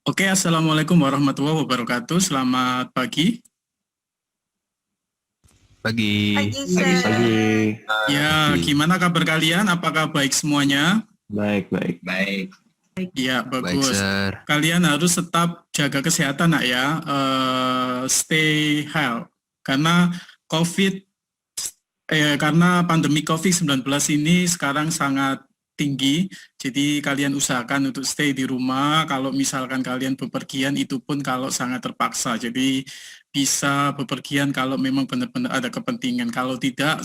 Oke, Assalamualaikum warahmatullahi wabarakatuh. Selamat pagi. Pagi. Pagi, Pagi, Sir. pagi. Ya, Pagi. gimana kabar kalian? Apakah baik semuanya? Baik, baik. Baik. Ya, Baik, bagus. Sir. Kalian harus tetap jaga kesehatan, nak ya. Stay health. Karena COVID, karena pandemi COVID-19 ini sekarang sangat tinggi, jadi kalian usahakan untuk stay di rumah. Kalau misalkan kalian bepergian, itu pun kalau sangat terpaksa. Jadi bisa bepergian kalau memang benar-benar ada kepentingan. Kalau tidak,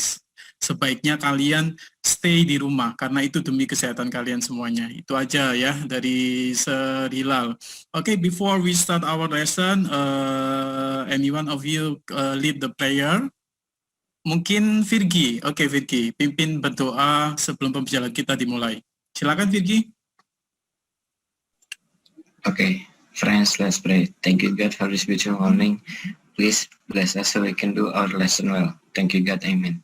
sebaiknya kalian stay di rumah, karena itu demi kesehatan kalian semuanya. Itu aja ya dari Sir Hilal. Okay, before we start our lesson, anyone of you lead the prayer? Mungkin Virgi. Oke, Virgi, pimpin berdoa sebelum pembelajaran kita dimulai. Silakan Virgi. Okay, friends, let's pray. Thank you, God, for this beautiful morning. Please bless us so we can do our lesson well. Thank you, God. Amen.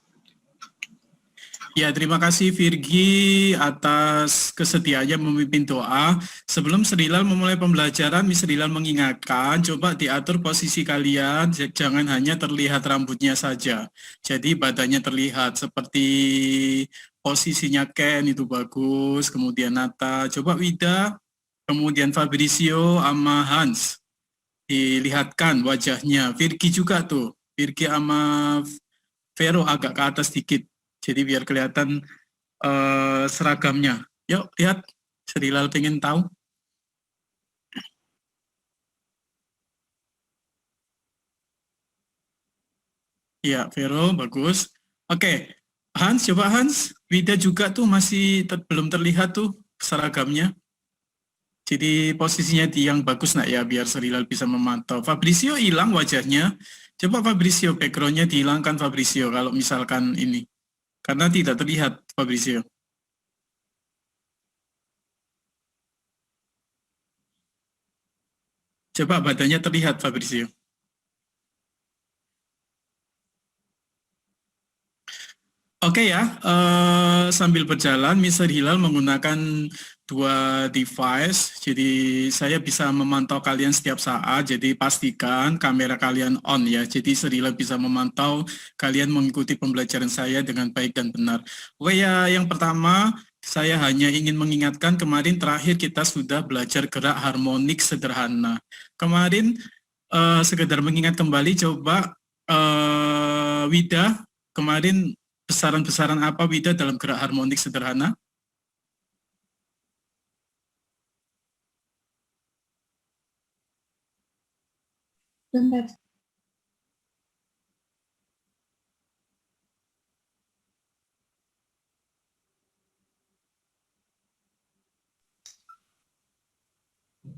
Ya, terima kasih Virgi atas kesediaannya memimpin doa. Sebelum Sir Hilal memulai pembelajaran, Sir Hilal mengingatkan, coba diatur posisi kalian, jangan hanya terlihat rambutnya saja. Jadi badannya terlihat seperti posisinya Ken itu bagus, kemudian Nata, coba Wida, kemudian Fabrizio sama Hans. Dilihatkan wajahnya. Virgi juga tuh, Virgi sama Vero agak ke atas dikit. Jadi biar kelihatan seragamnya. Yuk, lihat. Sir Hilal pengen tahu. Ya, Vero, bagus. Oke, Hans, coba Hans. Wida juga tuh masih belum terlihat tuh seragamnya. Jadi posisinya di yang bagus nak ya, biar Sir Hilal bisa memantau. Fabrizio hilang wajahnya. Coba Fabrizio, backgroundnya dihilangkan Fabrizio kalau misalkan ini. Karena tidak terlihat Fabrizio. Coba badannya terlihat Fabrizio. Oke ya, sambil berjalan, Mr. Hilal menggunakan dua device, jadi saya bisa memantau kalian setiap saat, jadi pastikan kamera kalian on ya, jadi Mr. Hilal bisa memantau kalian mengikuti pembelajaran saya dengan baik dan benar. Oke ya, yang pertama, saya hanya ingin mengingatkan kemarin terakhir kita sudah belajar gerak harmonik sederhana. Kemarin, sekedar mengingat kembali, coba Wida, kemarin besaran-besaran apa Wida dalam gerak harmonik sederhana? Bentar.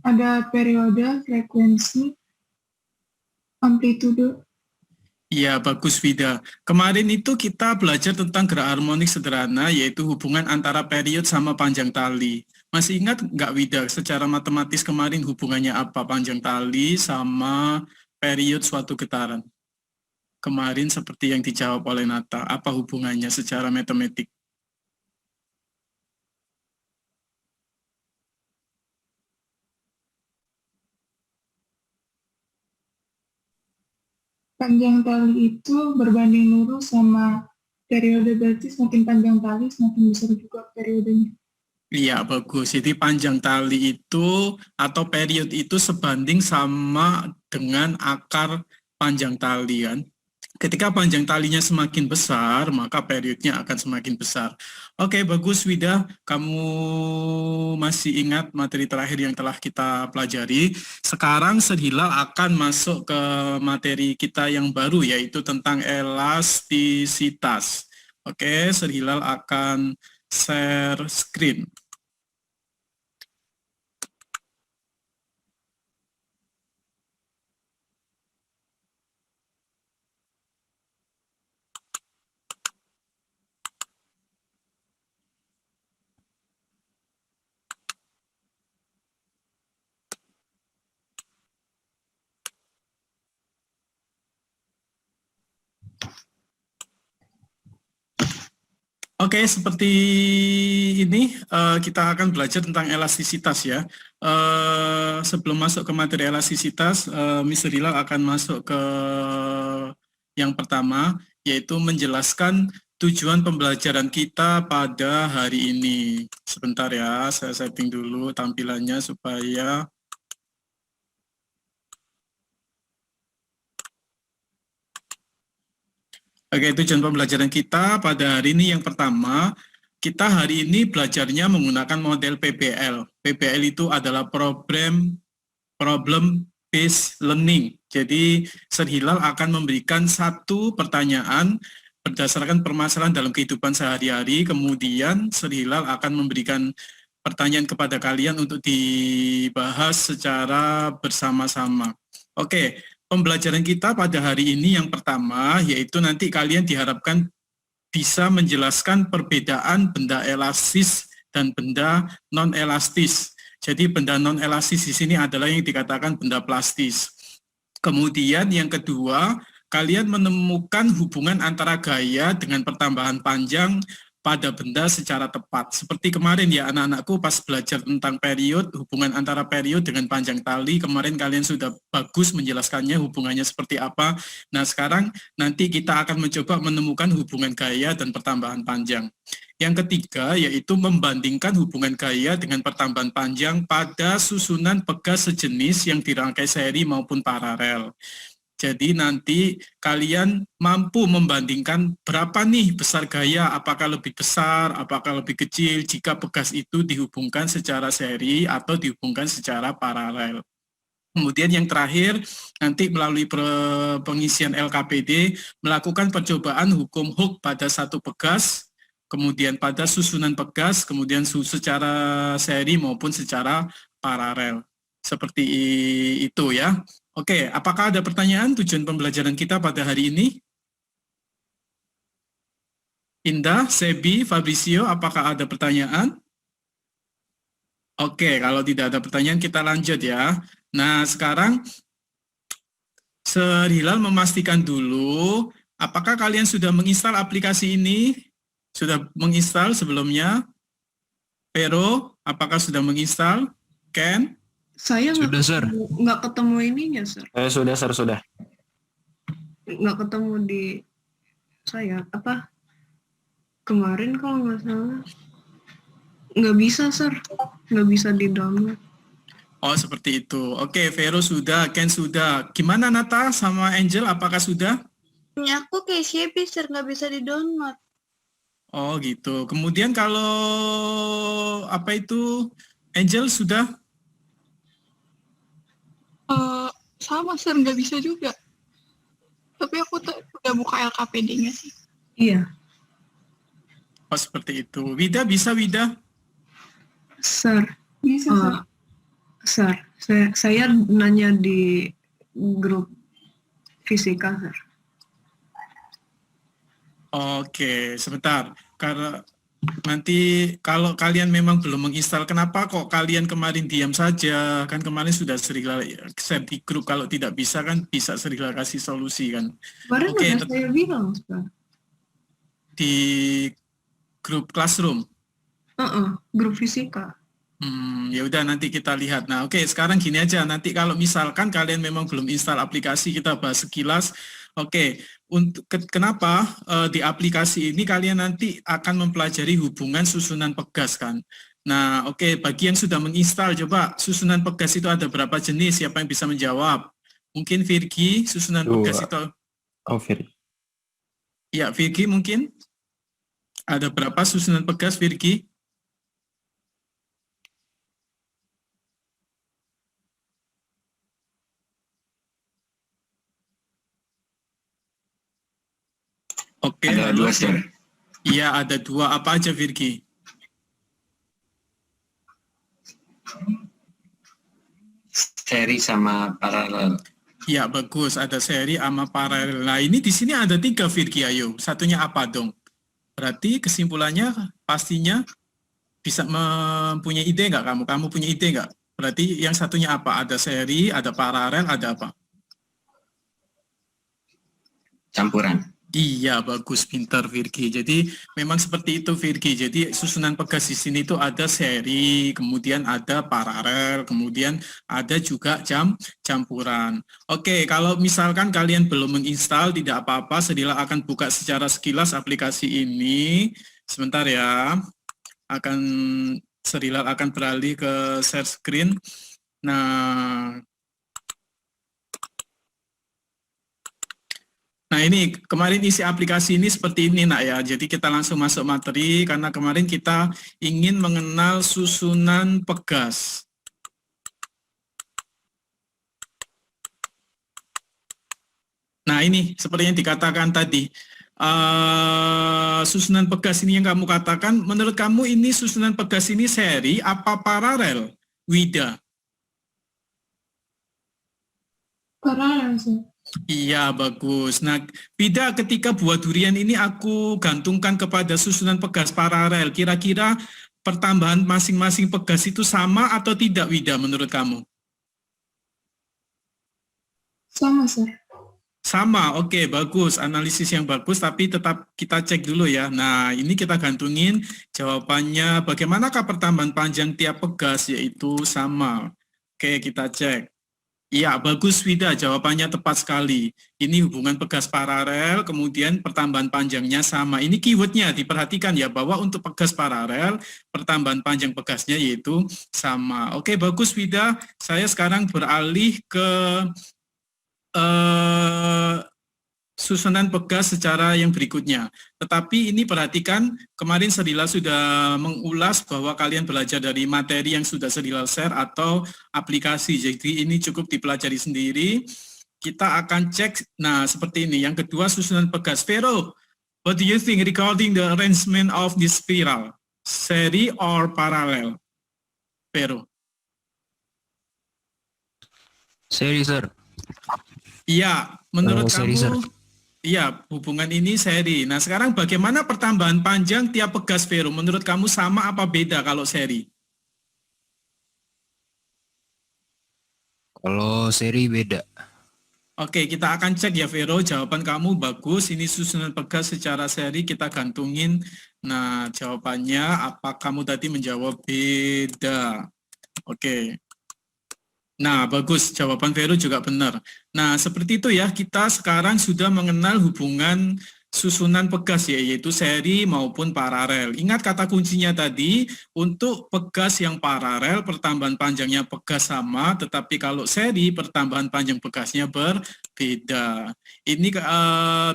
Ada periode, frekuensi, amplitude. Iya, bagus Vida. Kemarin itu kita belajar tentang gerak harmonik sederhana, yaitu hubungan antara period sama panjang tali. Masih ingat nggak Vida, secara matematis kemarin hubungannya apa panjang tali sama period suatu getaran? Kemarin seperti yang dijawab oleh Nata, apa hubungannya secara matematik? Panjang tali itu berbanding lurus sama periode, berarti semakin panjang tali semakin besar juga periodenya. Iya, bagus. Jadi panjang tali itu atau period itu sebanding sama dengan akar panjang tali kan. Ketika panjang talinya semakin besar, maka periodnya akan semakin besar. Oke, bagus Wida. Kamu masih ingat materi terakhir yang telah kita pelajari. Sekarang Sir Hilal akan masuk ke materi kita yang baru, yaitu tentang elastisitas. Oke, Sir Hilal akan share screen. Oke, seperti ini kita akan belajar tentang elastisitas ya. Sebelum masuk ke materi elastisitas, Mr. Hilal akan masuk ke yang pertama, yaitu menjelaskan tujuan pembelajaran kita pada hari ini. Sebentar ya, saya setting dulu tampilannya supaya Oke, tujuan pembelajaran kita pada hari ini yang pertama, kita hari ini belajarnya menggunakan model PBL. PBL itu adalah problem based learning. Jadi, Sir Hilal akan memberikan satu pertanyaan berdasarkan permasalahan dalam kehidupan sehari-hari, kemudian Sir Hilal akan memberikan pertanyaan kepada kalian untuk dibahas secara bersama-sama. Oke, pembelajaran kita pada hari ini yang pertama, yaitu nanti kalian diharapkan bisa menjelaskan perbedaan benda elastis dan benda non-elastis. Jadi benda non-elastis di sini adalah yang dikatakan benda plastis. Kemudian yang kedua, kalian menemukan hubungan antara gaya dengan pertambahan panjang pada benda secara tepat. Seperti kemarin ya anak-anakku pas belajar tentang period, hubungan antara period dengan panjang tali, kemarin kalian sudah bagus menjelaskannya hubungannya seperti apa. Nah sekarang nanti kita akan mencoba menemukan hubungan gaya dan pertambahan panjang. Yang ketiga yaitu membandingkan hubungan gaya dengan pertambahan panjang pada susunan pegas sejenis yang dirangkai seri maupun paralel. Jadi nanti kalian mampu membandingkan berapa nih besar gaya, apakah lebih besar, apakah lebih kecil jika pegas itu dihubungkan secara seri atau dihubungkan secara paralel. Kemudian yang terakhir, nanti melalui pengisian LKPD, melakukan percobaan hukum Hooke pada satu pegas, kemudian pada susunan pegas, kemudian secara seri maupun secara paralel. Seperti itu ya. Oke, apakah ada pertanyaan tujuan pembelajaran kita pada hari ini? Indah, Sebi, Fabrizio, apakah ada pertanyaan? Oke, kalau tidak ada pertanyaan kita lanjut ya. Nah, sekarang Sir Hilal memastikan dulu, apakah kalian sudah menginstal aplikasi ini? Sudah menginstal sebelumnya? Pero, apakah sudah menginstal? Ken? Saya Sudah, Sir. nggak ketemu ininya, Sir. Sudah, Sir, sudah. Nggak ketemu di saya. Apa? Kemarin kalau nggak salah. Nggak bisa, Sir. Nggak bisa di-download. Oh, seperti itu. Oke, Vero sudah, Ken sudah. Gimana Nata sama Angel, apakah sudah? Ya, aku kayak Syabi, Sir, nggak bisa di-download. Oh, gitu. Kemudian kalau apa itu, Angel sudah? Sama Sir, nggak bisa juga. Tapi aku tuh udah buka LKPD-nya sih. Iya. Oh, seperti itu. Wida bisa, Wida? Sir. Bisa, Sir. Sir, saya nanya di grup fisika, Sir. Oke, sebentar. Karena nanti kalau kalian memang belum menginstal, kenapa kok kalian kemarin diam saja? Kan kemarin sudah sering share di grup, kalau tidak bisa kan bisa sering kasih solusi kan. Kemarin Oke, udah saya bilang, Sir. Di grup classroom. Grup fisika. Ya udah nanti kita lihat. Nah, oke, sekarang gini aja. Nanti kalau misalkan kalian memang belum install aplikasi, kita bahas sekilas. Oke, untuk kenapa di aplikasi ini kalian nanti akan mempelajari hubungan susunan pegas kan. Nah, oke, bagi yang sudah menginstal, coba susunan pegas itu ada berapa jenis? Siapa yang bisa menjawab? Mungkin Virgi, susunan pegas itu. Oh, Virgi. Ya, Virgi mungkin. Ada berapa susunan pegas, Virgi? Oke, Ada halo. dua, Sir. Iya, ada dua. Apa aja, Virgi? Seri sama paralel. Ya, bagus. Ada seri sama paralel. Nah, ini di sini ada 3, Virgi. Ayo, satunya apa dong? Berarti kesimpulannya pastinya bisa mempunyai ide nggak kamu? Kamu punya ide nggak? Berarti yang satunya apa? Ada seri, ada paralel, ada apa? Campuran. Iya, bagus, pintar Virgi. Jadi memang seperti itu Virgi. Jadi susunan pegas di sini itu ada seri, kemudian ada paralel, kemudian ada juga campuran. Oke, kalau misalkan kalian belum menginstal, tidak apa-apa, Sedila akan buka secara sekilas aplikasi ini. Sebentar ya, Sedila akan beralih ke share screen. Nah ini kemarin isi aplikasi ini seperti ini nak ya. Jadi kita langsung masuk materi karena kemarin kita ingin mengenal susunan pegas. Nah ini seperti yang dikatakan tadi. Susunan pegas ini yang kamu katakan, menurut kamu ini susunan pegas ini seri apa paralel, Wida? Paralel, Sir. Iya, bagus. Nah, Wida, ketika buah durian ini aku gantungkan kepada susunan pegas paralel, kira-kira pertambahan masing-masing pegas itu sama atau tidak, Wida, menurut kamu? Sama, Sir. Sama, oke, bagus. Analisis yang bagus, tapi tetap kita cek dulu ya. Nah, ini kita gantungin jawabannya, bagaimanakah pertambahan panjang tiap pegas, yaitu sama. Oke, kita cek. Iya, bagus Wida, jawabannya tepat sekali. Ini hubungan pegas paralel, kemudian pertambahan panjangnya sama. Ini keywordnya, diperhatikan ya, bahwa untuk pegas paralel, pertambahan panjang pegasnya yaitu sama. Oke, bagus Wida. Saya sekarang beralih ke susunan pegas secara yang berikutnya. Tetapi ini perhatikan, kemarin Sedila sudah mengulas bahwa kalian belajar dari materi yang sudah Sedila share atau aplikasi. Jadi ini cukup dipelajari sendiri. Kita akan cek, nah seperti ini. Yang kedua, susunan pegas. Vero, what do you think regarding the arrangement of this spiral? Seri or parallel? Vero. Seri, Sir. Iya, menurut Seri, kamu, Sir. iya, hubungan ini seri. Nah, sekarang bagaimana pertambahan panjang tiap pegas, Vero? Menurut kamu sama apa beda kalau seri? Kalau seri beda. Oke, kita akan cek ya, Vero. Jawaban kamu bagus. Ini susunan pegas secara seri, kita gantungin. Nah, jawabannya apa kamu tadi menjawab beda? Oke. Nah, bagus. Jawaban Vero juga benar. Nah, seperti itu ya. Kita sekarang sudah mengenal hubungan susunan pegas ya, yaitu seri maupun paralel. Ingat kata kuncinya tadi, untuk pegas yang paralel, pertambahan panjangnya pegas sama, tetapi kalau seri, pertambahan panjang pegasnya berbeda. Ini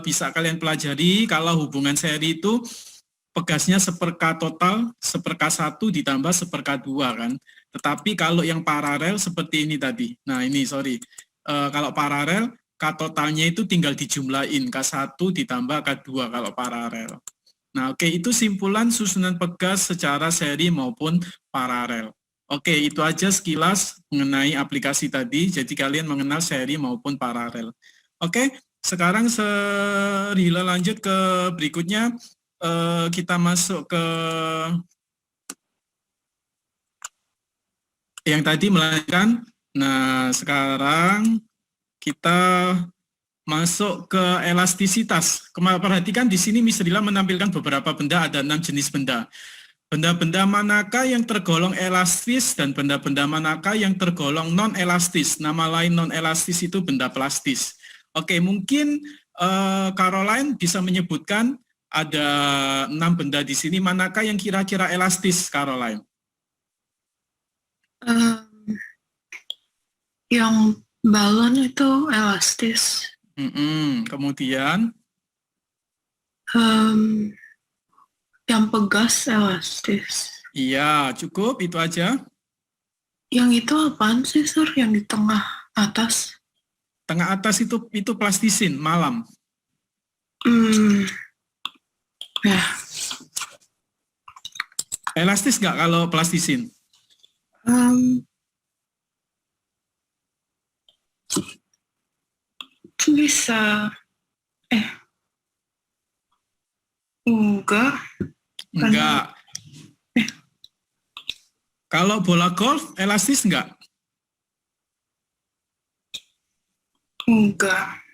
bisa kalian pelajari kalau hubungan seri itu pegasnya seperka total, seperka 1 ditambah seperka 2 kan. Tetapi kalau yang paralel seperti ini tadi. Nah ini sorry, kalau paralel K totalnya itu tinggal dijumlahin, K1 ditambah K2 kalau paralel. Nah oke, itu simpulan susunan pegas secara seri maupun paralel. Oke, itu aja sekilas mengenai aplikasi tadi, jadi kalian mengenal seri maupun paralel. Oke, sekarang Serila lanjut ke berikutnya. Kita masuk ke yang tadi melanjutkan. Nah, sekarang kita masuk ke elastisitas. Perhatikan di sini Miss Rila menampilkan beberapa benda, ada 6 jenis benda. Benda-benda manakah yang tergolong elastis dan benda-benda manakah yang tergolong non-elastis. Nama lain non-elastis itu benda plastis. Oke, mungkin Caroline bisa menyebutkan ada 6 benda di sini, manakah yang kira-kira elastis, Caroline? Yang balon itu elastis. Kemudian? Yang pegas elastis. Iya, cukup, itu aja. Yang itu apaan sih, Sir? Yang di tengah atas? Tengah atas itu plastisin, malam. Ya. Elastis nggak kalau plastisin? Bisa. Enggak. Enggak. Kalau bola golf, elastis nggak? Enggak.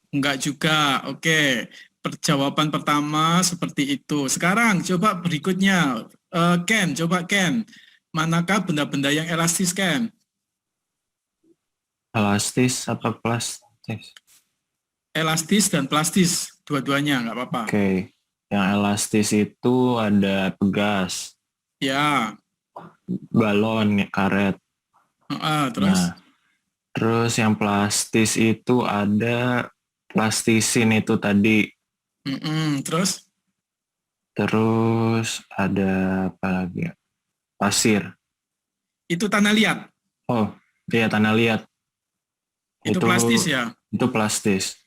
Enggak juga, oke. Jawaban pertama seperti itu. Sekarang coba berikutnya, Ken, coba Ken, manakah benda-benda yang elastis, Ken? Elastis apa plastis? Elastis dan plastis, dua-duanya, nggak apa-apa. Oke. Yang elastis itu ada pegas, Ya, balon, karet. terus? Nah, terus yang plastis itu ada plastisin itu tadi. Terus? Terus ada apa lagi ya? Pasir. Itu tanah liat, Oh, iya tanah liat. itu plastis ya? Itu plastis.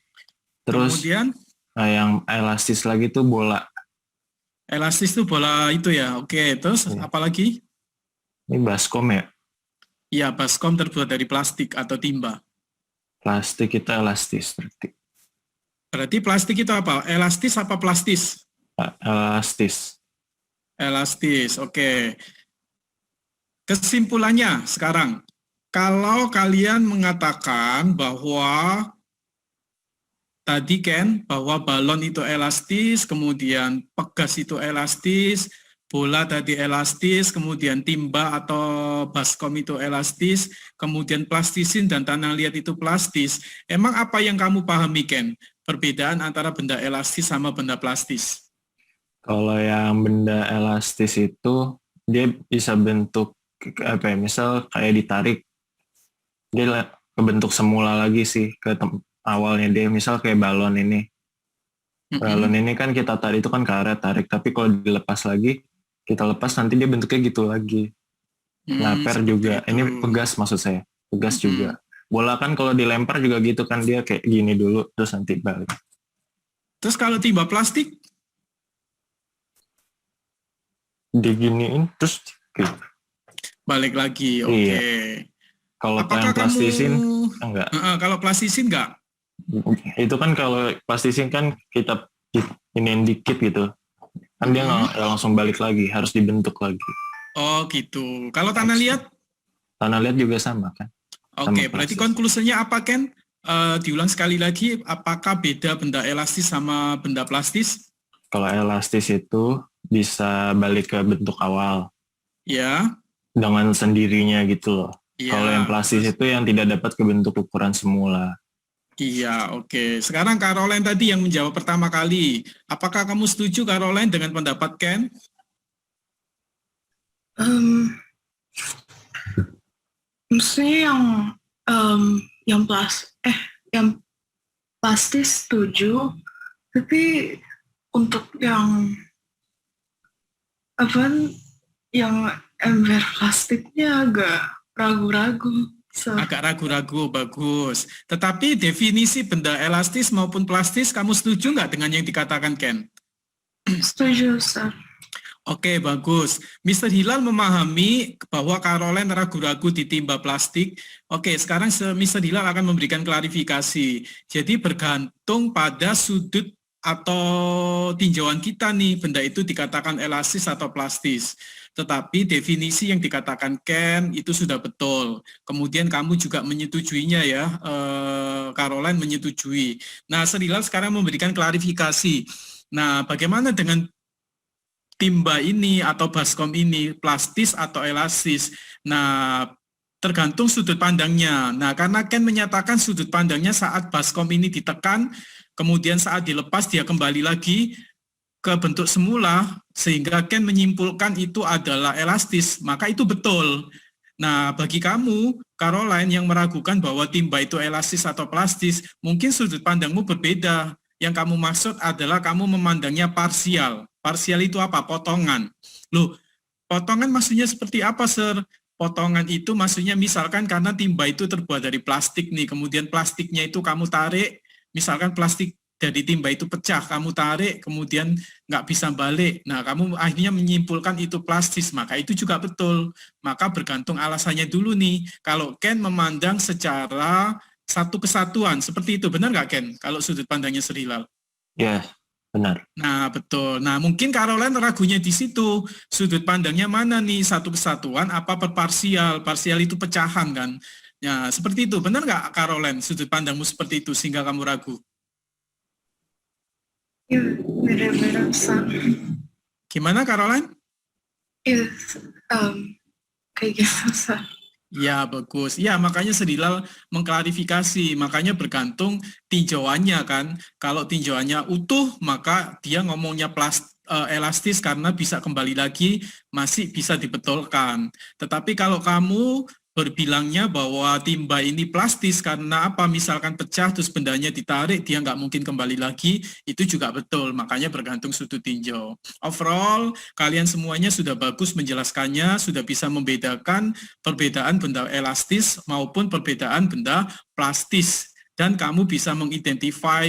Terus Kemudian, yang elastis lagi tuh bola. elastis itu bola itu ya, oke. Terus Iya. apa lagi? Ini baskom ya? Ya, baskom terbuat dari plastik atau timba. Plastik itu elastis berarti. Berarti plastik itu apa? Elastis apa plastis? Elastis. Elastis, oke. Kesimpulannya sekarang, kalau kalian mengatakan bahwa tadi Ken, bahwa balon itu elastis, kemudian pegas itu elastis, bola tadi elastis, kemudian timba atau baskom itu elastis, kemudian plastisin dan tanah liat itu plastis. Emang apa yang kamu pahami, Ken? Perbedaan antara benda elastis sama benda plastis? Kalau yang benda elastis itu dia bisa bentuk apa ya? Misal kayak ditarik, dia kebentuk semula lagi sih ke awalnya dia. Misal kayak balon ini. Balon ini kan kita tarik itu kan karet tarik, tapi kalau dilepas lagi, kita lepas nanti dia bentuknya gitu lagi. Nah, per juga. Ini pegas maksud saya. Pegas juga. Bola kan kalau dilempar juga gitu kan, dia kayak gini dulu terus nanti balik. Terus kalau timba plastik? Diginiin terus gitu. Balik lagi, oke. Iya. Kalau yang plastisin enggak. Kalau plastisin enggak? Itu kan kalau plastisin kan kita iniin dikit gitu. Kan dia nggak langsung balik lagi, harus dibentuk lagi. Oh gitu. Kalau tanah liat? Tanah liat juga sama kan. Oke, berarti konklusinya apa Ken? Diulang sekali lagi, apakah beda benda elastis sama benda plastis? Kalau elastis itu bisa balik ke bentuk awal. Ya. Dengan sendirinya gitu loh. Ya. Kalau yang plastis itu yang tidak dapat ke bentuk ukuran semula. Iya, oke. Sekarang Caroline tadi yang menjawab pertama kali. Apakah kamu setuju Caroline dengan pendapat Ken? Maksudnya yang plastis setuju, tapi untuk yang yang ember plastiknya agak ragu-ragu. Agak ragu-ragu, bagus. Tetapi definisi benda elastis maupun plastis, kamu setuju nggak dengan yang dikatakan Ken? Setuju, Sir. Oke, bagus. Mr. Hilal memahami bahwa Caroline ragu-ragu di timba plastik. Oke, sekarang Mr. Hilal akan memberikan klarifikasi. Jadi bergantung pada sudut atau tinjauan kita nih, benda itu dikatakan elastis atau plastis. Tetapi definisi yang dikatakan Ken itu sudah betul. Kemudian kamu juga menyetujuinya ya, Caroline menyetujui. Nah, Sir Hilal sekarang memberikan klarifikasi. Nah, bagaimana dengan timba ini atau baskom ini, plastis atau elastis? Nah, tergantung sudut pandangnya. Nah, karena Ken menyatakan sudut pandangnya saat baskom ini ditekan, kemudian saat dilepas dia kembali lagi ke bentuk semula, sehingga Ken menyimpulkan itu adalah elastis, maka itu betul. Nah, bagi kamu, Caroline, yang meragukan bahwa timba itu elastis atau plastis, mungkin sudut pandangmu berbeda. Yang kamu maksud adalah kamu memandangnya parsial. Parsial itu apa? Potongan. Loh, potongan maksudnya seperti apa, Sir? Potongan itu maksudnya misalkan karena timba itu terbuat dari plastik nih, kemudian plastiknya itu kamu tarik, misalkan plastik dari timba itu pecah, kamu tarik, kemudian nggak bisa balik. Nah, kamu akhirnya menyimpulkan itu plastis, maka itu juga betul. Maka bergantung alasannya dulu nih. Kalau Ken memandang secara satu kesatuan, seperti itu. Benar nggak, Ken? Kalau sudut pandangnya Sir Hilal? Ya, benar. Nah, betul. Nah, mungkin Caroline ragunya di situ. Sudut pandangnya mana nih? Satu kesatuan, apa parsial? Parsial itu pecahan kan? Ya, seperti itu. Benar nggak, Caroline? Sudut pandangmu seperti itu, sehingga kamu ragu? Ya, beda-beda, Sir. Gimana Caroline? Iya, kayak gitu, Sir. Ya, bagus. Ya, makanya Sedilal mengklarifikasi. Makanya bergantung tinjauannya kan. Kalau tinjauannya utuh, maka dia ngomongnya elastis karena bisa kembali lagi, masih bisa dibetulkan. Tetapi kalau kamu berbilangnya bahwa timba ini plastis karena apa? Misalkan pecah terus bendanya ditarik, dia nggak mungkin kembali lagi, itu juga betul. Makanya bergantung sudut tinjau. Overall, kalian semuanya sudah bagus menjelaskannya, sudah bisa membedakan perbedaan benda elastis maupun perbedaan benda plastis. Dan kamu bisa mengidentify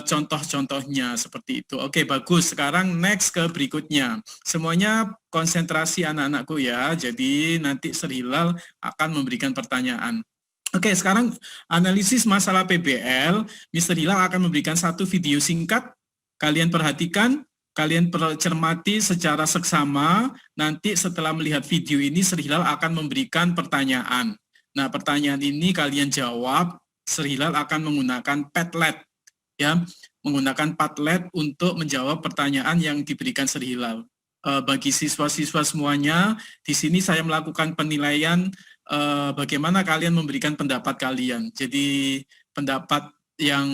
contoh-contohnya seperti itu. Oke, bagus. Sekarang next ke berikutnya. Semuanya konsentrasi anak-anakku ya. Jadi nanti Sir Hilal akan memberikan pertanyaan. Oke, sekarang analisis masalah PBL. Mr. Hilal akan memberikan satu video singkat. Kalian perhatikan, kalian cermati secara seksama. Nanti setelah melihat video ini, Sir Hilal akan memberikan pertanyaan. Nah, pertanyaan ini kalian jawab. Sir Hilal akan menggunakan Padlet, ya, menggunakan Padlet untuk menjawab pertanyaan yang diberikan Sir Hilal. Bagi siswa-siswa semuanya, di sini saya melakukan penilaian bagaimana kalian memberikan pendapat kalian. Jadi pendapat yang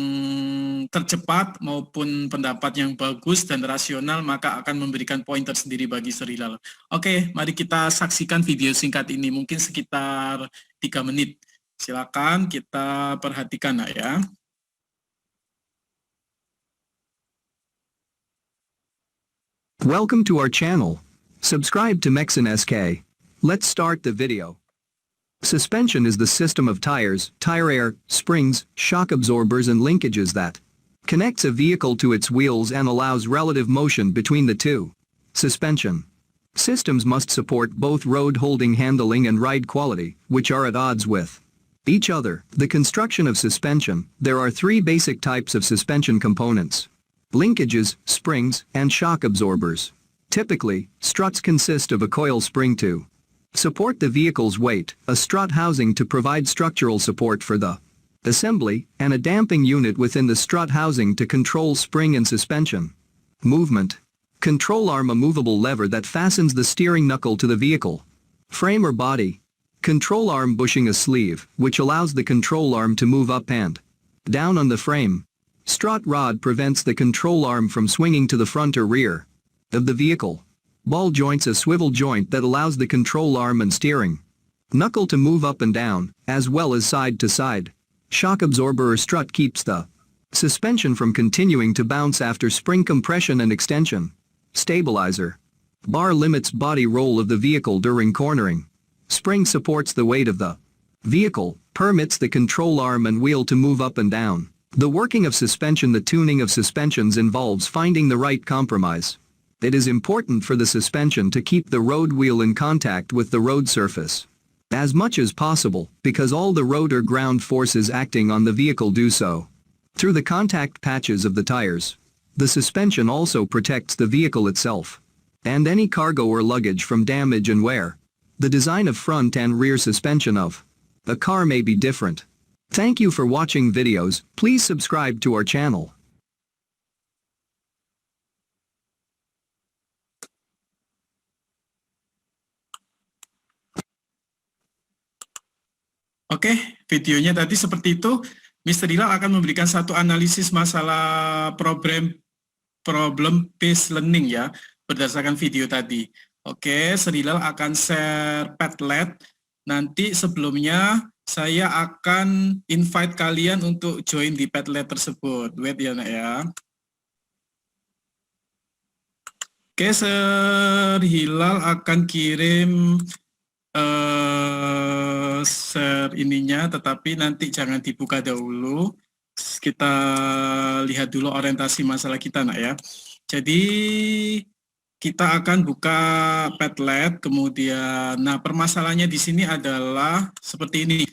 tercepat maupun pendapat yang bagus dan rasional maka akan memberikan poin tersendiri bagi Sir Hilal. Oke, mari kita saksikan video singkat ini, mungkin sekitar 3 menit. Silakan kita perhatikan ya. Welcome to our channel. Subscribe to Mexan SK. Let's start the video. Suspension is the system of tires, tire air, springs, shock absorbers and linkages that connects a vehicle to its wheels and allows relative motion between the two. Suspension systems must support both road holding handling and ride quality, which are at odds with each other. The construction of suspension, there are 3 basic types of suspension components: linkages, springs, and shock absorbers. Typically, struts consist of a coil spring to support the vehicle's weight, a strut housing to provide structural support for the assembly, and a damping unit within the strut housing to control spring and suspension movement. Control arm, a movable lever that fastens the steering knuckle to the vehicle frame or body. Control arm bushing, a sleeve, which allows the control arm to move up and down on the frame. Strut rod prevents the control arm from swinging to the front or rear of the vehicle. Ball joints, a swivel joint that allows the control arm and steering knuckle to move up and down, as well as side to side. Shock absorber or strut keeps the suspension from continuing to bounce after spring compression and extension. Stabilizer bar limits body roll of the vehicle during cornering. Spring supports the weight of the vehicle, permits the control arm and wheel to move up and down. The working of suspension. The tuning of suspensions involves finding the right compromise. It is important for the suspension to keep the road wheel in contact with the road surface as much as possible, because all the road or ground forces acting on the vehicle do so through the contact patches of the tires. The suspension also protects the vehicle itself and any cargo or luggage from damage and wear. The design of front and rear suspension of a car may be different. Thank you for watching videos. Please subscribe to our channel. Oke, videonya tadi seperti itu. Mr. Hilal akan memberikan satu analisis masalah problem based learning ya, berdasarkan video tadi. Oke, Sir Hilal akan share Padlet. Nanti sebelumnya saya akan invite kalian untuk join di Padlet tersebut. Wait ya nak ya. Oke, Sir Hilal akan kirim share ininya, tetapi nanti jangan dibuka dahulu. Kita lihat dulu orientasi masalah kita nak ya. Jadi kita akan buka Padlet, kemudian, nah permasalahannya di sini adalah seperti ini.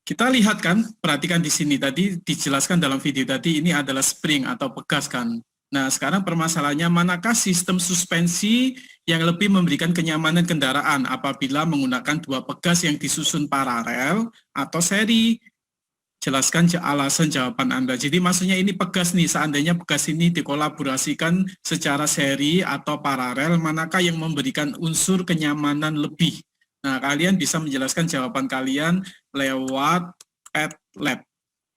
Kita lihat kan, perhatikan di sini tadi dijelaskan dalam video tadi ini adalah spring atau pegas kan. Nah sekarang permasalahannya manakah sistem suspensi yang lebih memberikan kenyamanan kendaraan apabila menggunakan 2 pegas yang disusun paralel atau seri. jelaskan alasan jawaban Anda. Jadi maksudnya ini pegas nih, seandainya pegas ini dikolaborasikan secara seri atau paralel, manakah yang memberikan unsur kenyamanan lebih? Nah, kalian bisa menjelaskan jawaban kalian lewat Padlet.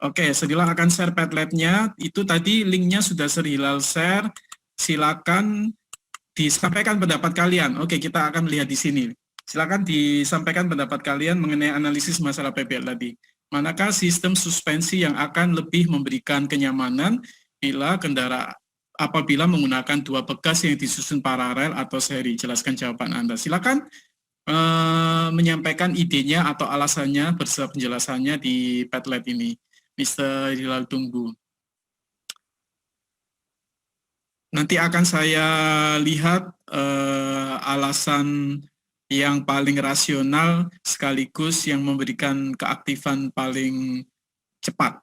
Oke, Serilal akan share Padlet-nya. Itu tadi linknya sudah Serilal share. Silakan disampaikan pendapat kalian. Oke, kita akan melihat di sini. Silakan disampaikan pendapat kalian mengenai analisis masalah PBL tadi. Manakah sistem suspensi yang akan lebih memberikan kenyamanan apabila menggunakan dua pegas yang disusun paralel atau seri? Jelaskan jawaban Anda. Silakan menyampaikan idenya atau alasannya beserta penjelasannya di Padlet ini. Mr. Hilal tunggu. Nanti akan saya lihat alasan yang paling rasional sekaligus yang memberikan keaktifan paling cepat.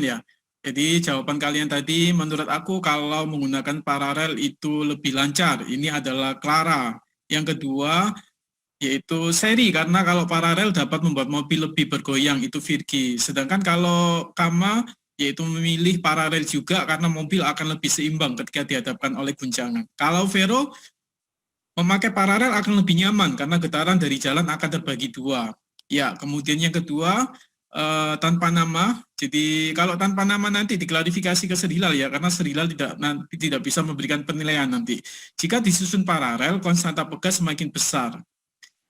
Ya, jadi jawaban kalian tadi menurut aku kalau menggunakan paralel itu lebih lancar. Ini adalah Clara. Yang kedua yaitu seri, karena kalau paralel dapat membuat mobil lebih bergoyang, itu Virgi. Sedangkan kalau Kama yaitu memilih paralel juga karena mobil akan lebih seimbang ketika dihadapkan oleh guncangan. Kalau Vero memakai paralel akan lebih nyaman karena getaran dari jalan akan terbagi dua. Ya, kemudian yang kedua, tanpa nama. Jadi kalau tanpa nama nanti diklarifikasi ke Serilal ya, karena Serilal tidak bisa memberikan penilaian nanti. Jika disusun paralel, konstanta pegas semakin besar,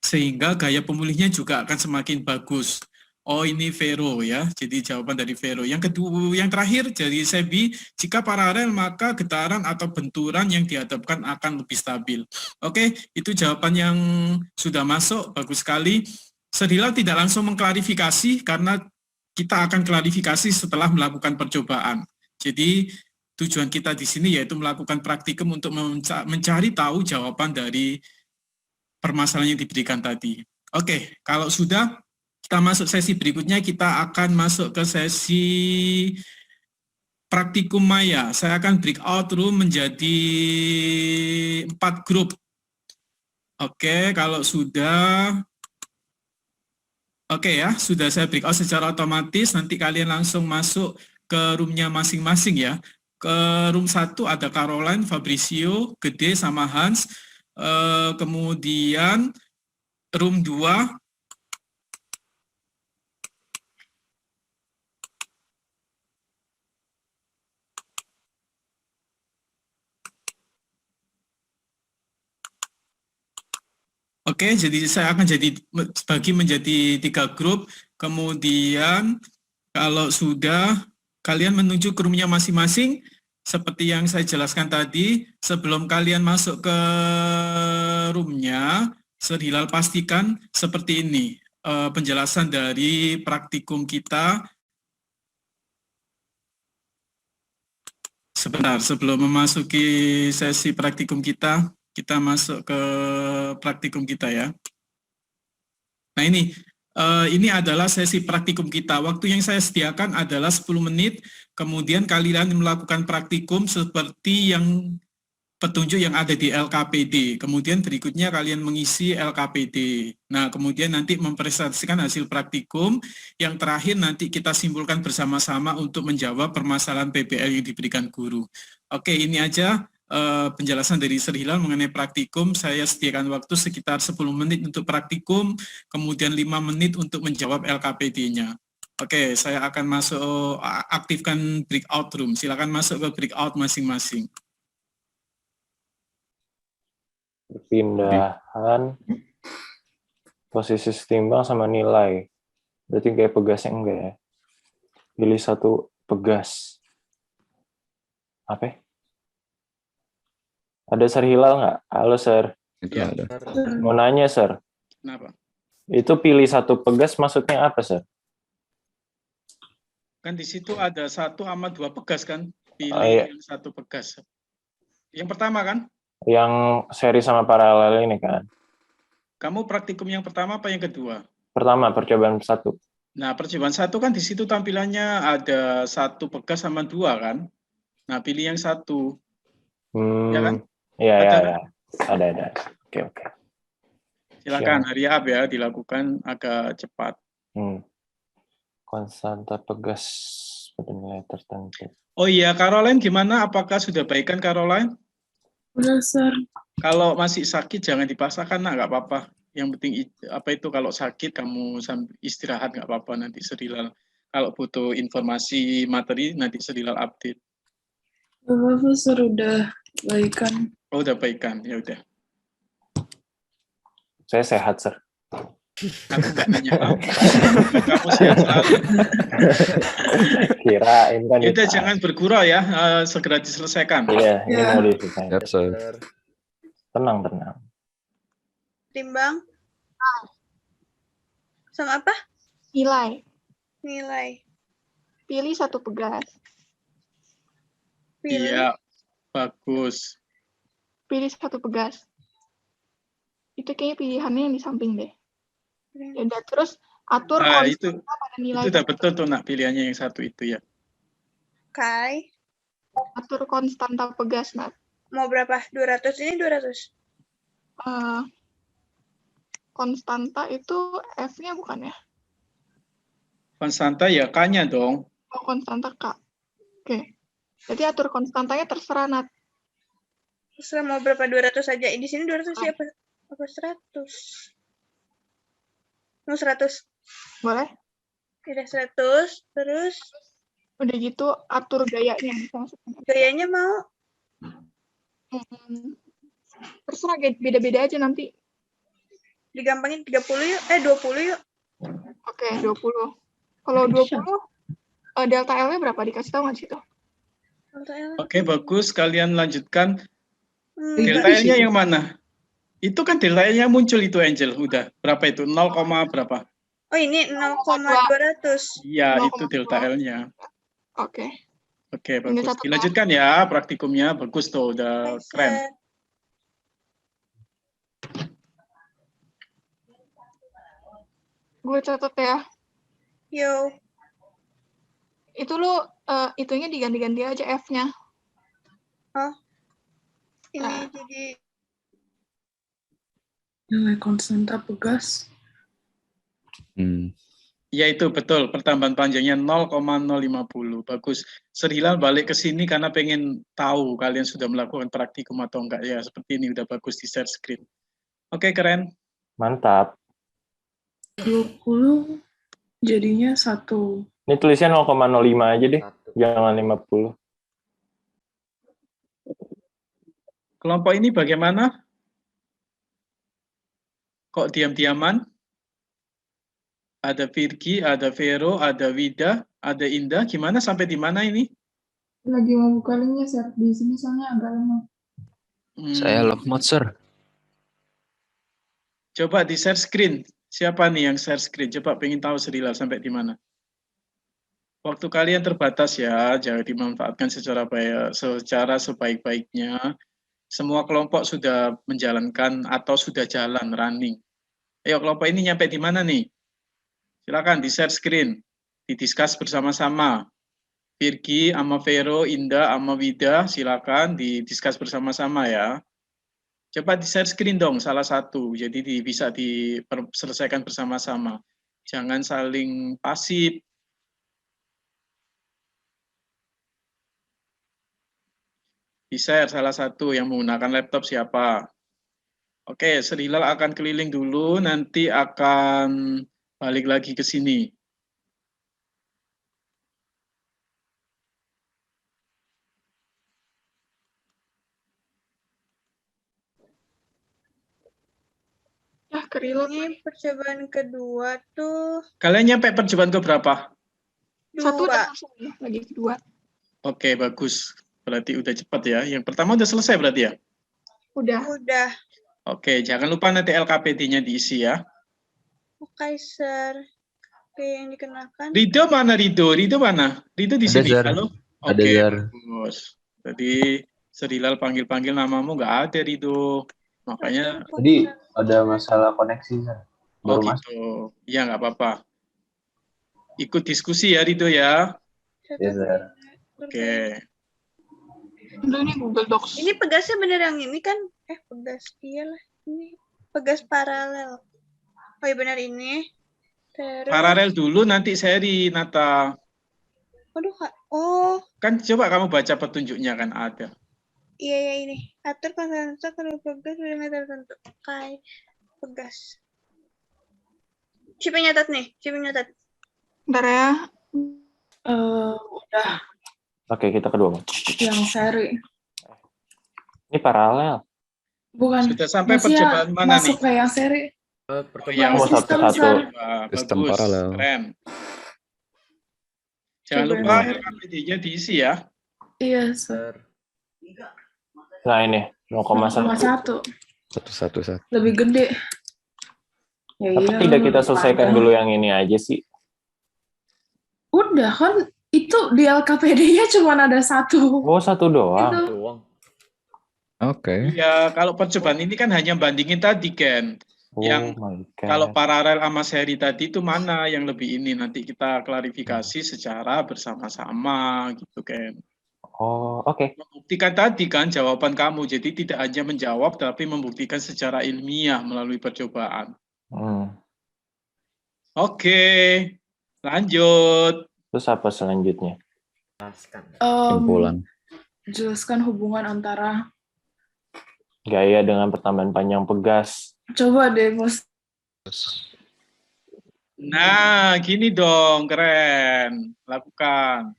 sehingga gaya pemulihnya juga akan semakin bagus. Oh, ini Vero ya, jadi jawaban dari Vero. Yang kedua, yang terakhir dari Sebi, jika paralel maka getaran atau benturan yang dihadapkan akan lebih stabil. Oke, itu jawaban yang sudah masuk, bagus sekali. Serilal tidak langsung mengklarifikasi karena kita akan klarifikasi setelah melakukan percobaan. Jadi tujuan kita di sini yaitu melakukan praktikum untuk mencari tahu jawaban dari permasalahan yang diberikan tadi. Oke, kalau sudah, kita masuk sesi berikutnya, kita akan masuk ke sesi praktikum maya. Saya akan breakout room menjadi 4 grup. Oke, kalau sudah, oke ya, sudah saya breakout secara otomatis, nanti kalian langsung masuk ke roomnya masing-masing ya. Ke room 1 ada Caroline, Fabrizio, Gede, sama Hans. Kemudian room 2 oke, jadi saya akan bagi menjadi 3 grup. Kemudian kalau sudah kalian menuju ke roomnya masing-masing. Seperti yang saya jelaskan tadi, sebelum kalian masuk ke roomnya, Serilal pastikan seperti ini penjelasan dari praktikum kita. Sebentar, sebelum memasuki sesi praktikum kita masuk ke praktikum kita ya. Nah ini adalah sesi praktikum kita. Waktu yang saya sediakan adalah 10 menit, kemudian kalian melakukan praktikum seperti yang petunjuk yang ada di LKPD. Kemudian berikutnya kalian mengisi LKPD. Nah, kemudian nanti mempresentasikan hasil praktikum. Yang terakhir nanti kita simpulkan bersama-sama untuk menjawab permasalahan PBL yang diberikan guru. Oke, ini aja penjelasan dari Serilal mengenai praktikum. Saya sediakan waktu sekitar 10 menit untuk praktikum, kemudian 5 menit untuk menjawab LKPD-nya. Oke, saya akan masuk, aktifkan breakout room. Silakan masuk ke breakout masing-masing. Perpindahan posisi setimbang sama nilai. Berarti kayak pegasnya enggak ya? Pilih satu pegas. Apa ya? Ada Sir Hilal nggak? Halo, Sir. Ya. Mau nanya, Sir. Kenapa? Itu pilih satu pegas maksudnya apa, Sir? Kan di situ ada 1 sama 2 pegas kan? Pilih iya. yang 1 pegas. Yang pertama kan? Yang seri sama paralel ini kan? Kamu praktikum yang pertama apa yang kedua? Pertama, percobaan 1. Nah, percobaan 1 kan di situ tampilannya ada 1 pegas sama 2 kan? Nah, pilih yang 1. Ya kan? Iya, Ada ya. Ada. Oke. Silakan, hurry up ya, dilakukan agak cepat. konstanta pegas pada nilai tertentu. Oh iya, Caroline gimana? Apakah sudah baikan Caroline? Udah, Sir. Kalau masih sakit jangan dipaksakan, nak, nggak apa-apa. Yang penting apa itu kalau sakit kamu istirahat nggak apa-apa, nanti Serilal. Kalau butuh informasi materi nanti Serilal update. Gak apa-apa, Sir. Udah baikan. Oh, udah baikan, ya udah. Saya sehat, Sir. Aku nggak nanya apa. Kamu sehat selalu. Kirain kan. Udah jangan bergurau ya, segera diselesaikan. Iya, ini Ya. mau diselesaikan. Siap, Sir. Tenang, tenang. Timbang. Sama apa? Nilai. Nilai. Pilih satu pegas. Pilih. Iya, bagus. Pilih satu pegas. Itu kayaknya pilihannya yang di samping deh. Ya udah, terus atur Nah, konstanta pada nilai. itu udah betul tuh, nak, pilihannya yang satu itu ya. Kai. Atur konstanta pegas, Nat. Mau berapa? 200 ini 200. Konstanta itu F-nya bukan ya? Konstanta ya K-nya dong. Oh, konstanta K. Oke. Jadi atur konstantanya terserah, Nat. Terserah mau berapa 200 aja. Di sini 200 siapa? Apa 100? Mau 100. Boleh? Tidak 100. Terus Udah gitu atur gayanya. gayanya mau Terserah, beda-beda aja nanti. digampangin 30 yuk. 20 yuk. Oke, 20. Kalau 20, delta L-nya berapa? Dikasih tahu nggak di situ? Oke, bagus. Kalian lanjutkan. Hmm, Delta L-nya yang mana? Itu kan delta L-nya muncul itu, Angel. Udah. Berapa itu? 0, berapa? Oh, ini 0,200. Iya, 0,2. itu delta L-nya. Oke. Oke, Ini bagus. satu Dilanjutkan ya praktikumnya. Bagus tuh, udah keren. Gue catat ya. Yo. Itu lu, itunya diganti-ganti aja F-nya. Oh. Ini Nah. jadi Nilai konstanta pegas. Ya itu betul, pertambahan panjangnya 0,050. Bagus. Serilal balik ke sini karena pengen tahu kalian sudah melakukan praktikum atau enggak. Ya, seperti ini udah bagus di share screen. Oke, keren. Mantap. 20 jadinya 1. Ini tulisnya 0,05 aja deh. Jangan 50. Kelompok ini bagaimana? Kok diam-diaman? Ada Virgi, ada Vero, ada Wida, ada Indah. Gimana sampai di mana ini? Lagi mau buka linknya, Sir. Di sini soalnya agak lemah. Saya lemot, Sir. Coba di share screen. Siapa nih yang share screen? Coba pengen tahu Serilal sampai di mana. Waktu kalian terbatas ya, jangan dimanfaatkan secara sebaik-baiknya. Semua kelompok sudah menjalankan atau sudah jalan running. Ayo kelompok ini nyampe di mana nih? Silakan di share screen, didiskus bersama-sama. Virgi, sama Vero, Indah, sama Wida, silakan didiskus bersama-sama ya. Coba di share screen dong salah satu, jadi bisa diselesaikan bersama-sama. Jangan saling pasif. Di-share salah satu yang menggunakan laptop siapa. Oke, Serilal akan keliling dulu, nanti akan balik lagi ke sini. Ya, kerilot. ini percobaan kedua tuh Kalian nyampe percobaan ke berapa? Satu 2. udah selesai, lagi kedua. Oke, bagus. Berarti udah cepat ya. Yang pertama udah selesai berarti ya? Udah. Udah. Oke, jangan lupa nanti LKPD-nya diisi ya. Oke, Sir. Oke, yang dikenakan. Rido mana Rido? Rido mana? Rido di Ada, sini. Sir. Halo? Ada, Oke, Sir. bagus. Tadi Serilal panggil-panggil namamu nggak ada Rido. Makanya, Tadi ada masalah koneksi, Sir. oh Baru masuk. gitu. Ya nggak apa-apa. Ikut diskusi ya Rido ya. Ya, Sir. Oke. Udah, ini Google Docs. Ini pegasnya bener yang ini kan? Pegas. Iyalah. Ini pegas paralel. Oh iya benar ini. Terus, Paralel dulu nanti seri, Nata. aduh, Kak. Oh, Kan coba kamu baca petunjuknya kan ada. iya, iya ini. Atur konsensus kalau pegas dengan tertentu. Kai, pegas. Siapa yang nyatat nih? Siapa yang nyatat? Bentar ya. Udah Oke, kita kedua. Mas. yang seri. Ini paralel. Bukan. Sudah sampai Maksudnya percobaan mana masuk nih? ke yang seri. Oh, Yang yang sistem, satu-satu. Sar. Wah, Sistem bagus, paralel. keren. Jangan Coba lupa yang seri. LKPD-nya diisi ya. Iya, Sar. Nah ini 0,1. 0,1. Satu. Lebih gede. Ya Tapi iya, tidak kita lebih selesaikan panjang. dulu yang ini aja sih. Udah kan, itu di LKPD-nya cuma ada satu. Oh, satu doang. Itu. Oke. Iya, kalau percobaan ini kan hanya bandingin tadi, Ken. Oh Yang my God. kalau paralel sama seri tadi itu mana yang lebih ini? Nanti kita klarifikasi secara bersama-sama gitu, Ken. Oh, oke. Membuktikan tadi kan jawaban kamu, jadi tidak hanya menjawab tapi membuktikan secara ilmiah melalui percobaan. Oke, lanjut. Terus apa selanjutnya? Simpulan. Jelaskan hubungan antara. Gaya dengan pertambahan panjang pegas. Coba deh, Bos. Nah, gini dong, keren. Lakukan.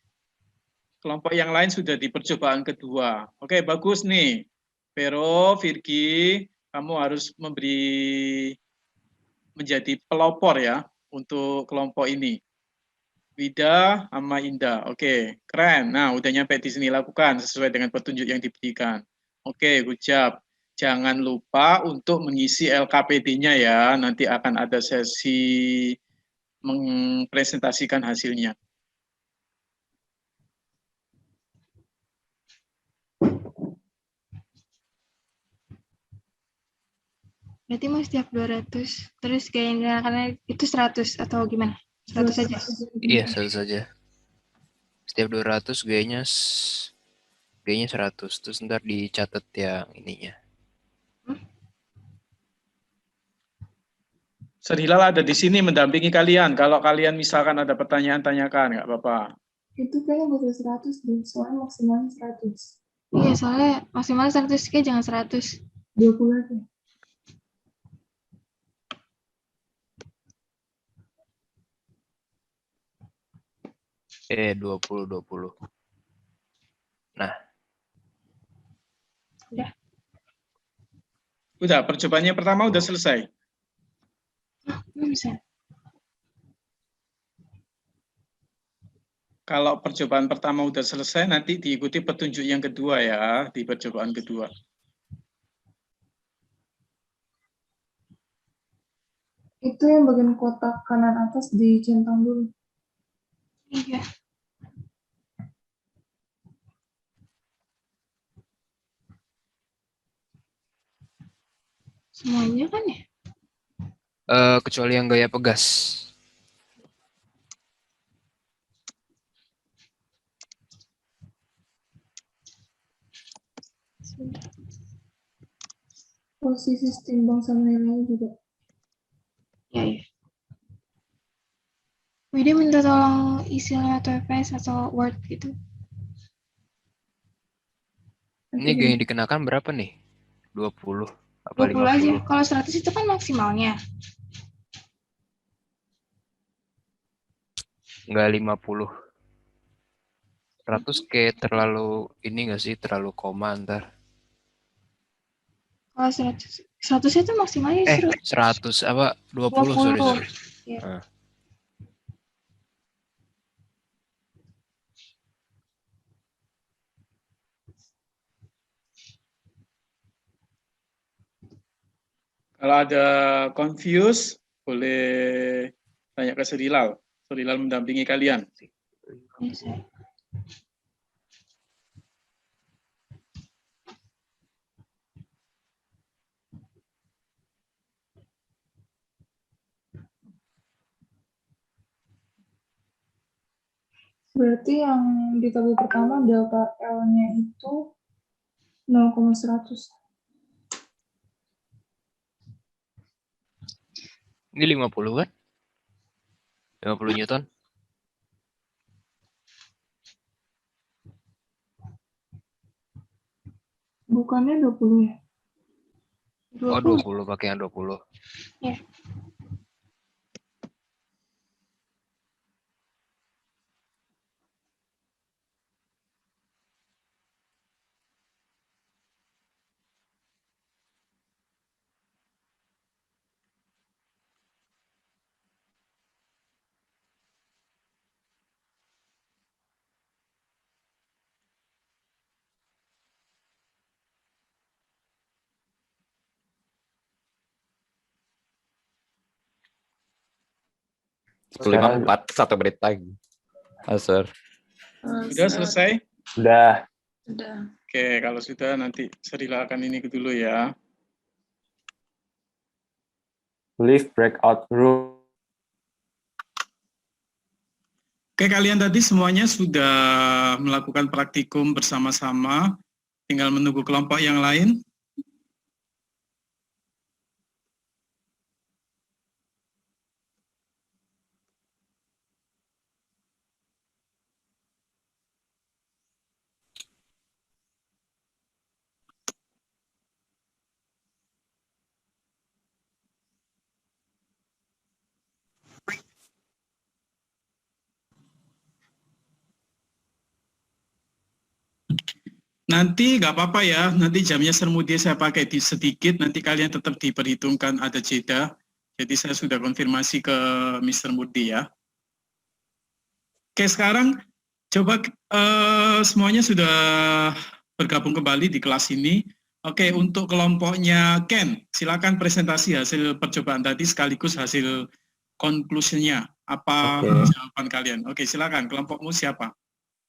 Kelompok yang lain sudah di percobaan kedua. Oke, bagus nih. Vero, Virgi, kamu harus menjadi pelopor ya untuk kelompok ini. Wida sama Indah. Oke, keren. Nah, udah nyampe di sini, lakukan sesuai dengan petunjuk yang diberikan. Oke, good job. Jangan lupa untuk mengisi LKPD-nya ya. Nanti akan ada sesi mempresentasikan hasilnya. Berarti mau setiap 200. Terus kayaknya karena itu 100 atau gimana? 100 saja. Iya, satu saja. Setiap 200 gayanya 100. Terus ntar dicatat yang ininya. Sir Hilal ada di sini mendampingi kalian. Kalau kalian misalkan ada pertanyaan, tanyakan, nggak apa-apa. Itu kayaknya butuh 100 deh, soalnya maksimalnya 100. Iya, soalnya maksimal 100, kayak jangan 100. 20 aja. Eh, 20. Nah, Udah, percobaannya pertama udah selesai. Belum bisa. Kalau percobaan pertama udah selesai, nanti diikuti petunjuk yang kedua ya, di percobaan kedua. Itu yang bagian kotak kanan atas dicentang dulu. Iya. Semuanya kan ya? kecuali yang gaya pegas. Posisi timbang sama nilainya juga. Ya, ya. Widi minta tolong isinya atau FPS atau Word gitu. Ini gaya yang dikenakan berapa nih? 20 apa 20 aja. 50? Kalau 100 itu kan maksimalnya. Enggak 50. 100 kayak terlalu ini nggak sih? Terlalu koma ntar. Kalau 100 itu maksimalnya 100 apa? 20, sorry. Iya. Nah. Kalau ada confuse, boleh tanya ke Sir Hilal. Sir Hilal mendampingi kalian. Yes, Berarti yang di tabel pertama delta L-nya itu 0,100. Ini 50 kan? 50 Newton. Bukannya 20 ya? Oh, 20 pakai yang 20. Ya. Sekarang 54, 1 menit lagi. Sir. Sudah selesai? udah. Udah. Oke, kalau sudah nanti silakan ini dulu ya. Leave breakout room. Oke, kalian tadi semuanya sudah melakukan praktikum bersama-sama, tinggal menunggu kelompok yang lain. Nanti nggak apa-apa ya, nanti jamnya Sermudi saya pakai sedikit, nanti kalian tetap diperhitungkan ada jeda. Jadi saya sudah konfirmasi ke Mr. Mudi ya. Oke, sekarang coba semuanya sudah bergabung kembali di kelas ini. Oke, untuk kelompoknya Ken, silakan presentasi hasil percobaan tadi sekaligus hasil konklusinya. Apa jawaban kalian? Oke, silakan. Kelompokmu siapa?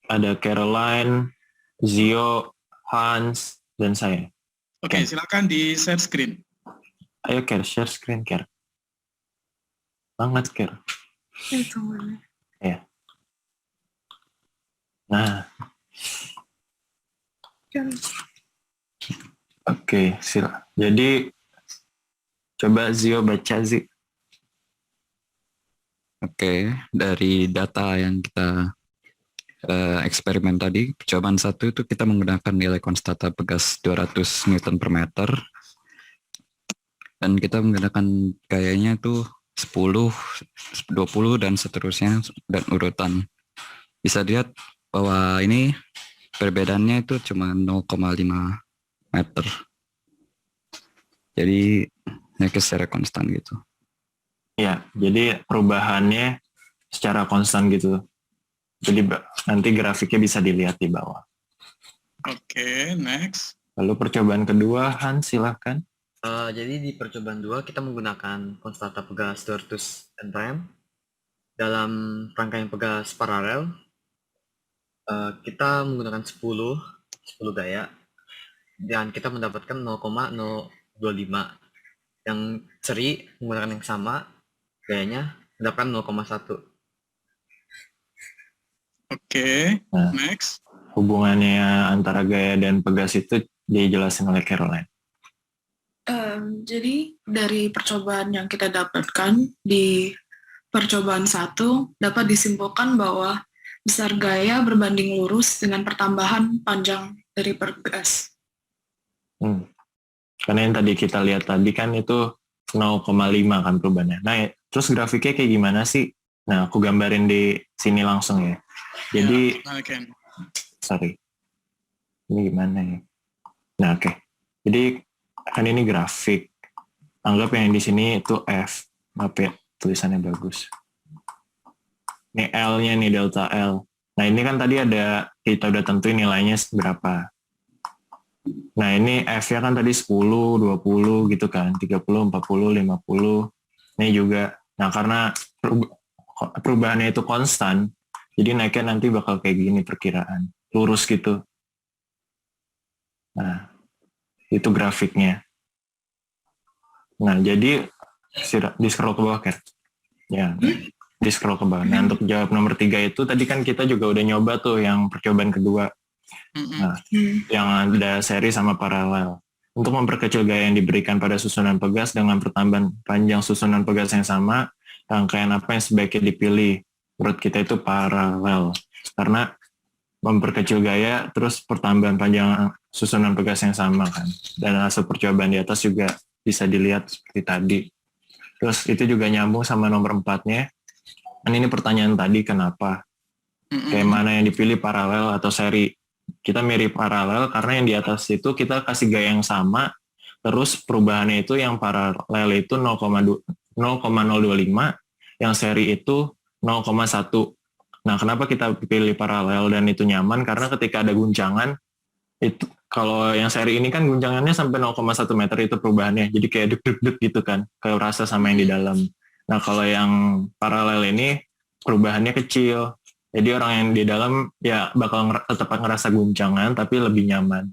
Ada Caroline, Zio, Hans, dan saya. Oke, silakan di share screen. Ayo Ker, share screen Ker. Banget Ker. Itu mana? Ya. Nah, oke, sila. Jadi coba Zio baca Zi. Oke, dari data yang kita eksperimen tadi, percobaan 1 itu kita menggunakan nilai konstanta pegas 200 Newton per meter. Dan kita menggunakan gayanya itu 10, 20, dan seterusnya, dan urutan. Bisa dilihat bahwa ini perbedaannya itu cuma 0,5 meter. Jadi naik secara konstan gitu. Ya, jadi perubahannya secara konstan gitu. Jadi nanti grafiknya bisa dilihat di bawah. Oke, next. Lalu percobaan kedua, Hans silahkan. Jadi di percobaan 2 kita menggunakan konstanta pegas 200 Nm dalam rangkaian pegas paralel. Kita menggunakan 10 gaya dan kita mendapatkan 0,025. Yang seri menggunakan yang sama gayanya mendapatkan 0,1. Oke, Nah, next. hubungannya antara gaya dan pegas itu dijelasin oleh Caroline. Jadi dari percobaan yang kita dapatkan di percobaan 1 dapat disimpulkan bahwa besar gaya berbanding lurus dengan pertambahan panjang dari pegas. Karena yang tadi kita lihat tadi kan itu 0,5 kan perubahannya. Nah, terus grafiknya kayak gimana sih? Nah, aku gambarin di sini langsung ya. Jadi, sorry. Ini gimana ya? Nah, oke. Jadi, kan ini grafik. Anggap yang di sini itu F. Maaf ya, tulisannya bagus. Ini L-nya nih, delta L. Nah, ini kan tadi ada, kita udah tentuin nilainya berapa. Nah, ini F-nya kan tadi 10, 20 gitu kan. 30, 40, 50. Ini juga. Nah, karena perubahannya itu konstan, jadi naiknya nanti bakal kayak gini perkiraan. Lurus gitu. Nah, itu grafiknya. Nah, jadi di scroll ke bawah, Ker. Ya, di scroll ke bawah. Nah, untuk jawab nomor 3 itu, tadi kan kita juga udah nyoba tuh yang percobaan kedua. Nah, yang ada seri sama paralel. Untuk memperkecil gaya yang diberikan pada susunan pegas dengan pertambahan panjang susunan pegas yang sama, rangkaian apa yang sebaiknya dipilih. Menurut kita itu paralel. Karena memperkecil gaya, terus pertambahan panjang susunan pegas yang sama kan. Dan hasil percobaan di atas juga bisa dilihat seperti tadi. Terus itu juga nyambung sama nomor 4-nya. Kan ini pertanyaan tadi, kenapa? Kayak mana yang dipilih, paralel atau seri? Kita mirip paralel karena yang di atas itu kita kasih gaya yang sama, terus perubahannya itu yang paralel itu 0,025, yang seri itu 0,1. Nah, kenapa kita pilih paralel dan itu nyaman? Karena ketika ada guncangan, itu kalau yang seri ini kan guncangannya sampai 0,1 meter itu perubahannya. Jadi kayak deg-deg gitu kan, kayak rasa sama yang di dalam. Nah, kalau yang paralel ini perubahannya kecil. Jadi orang yang di dalam ya bakal tetap ngerasa guncangan tapi lebih nyaman.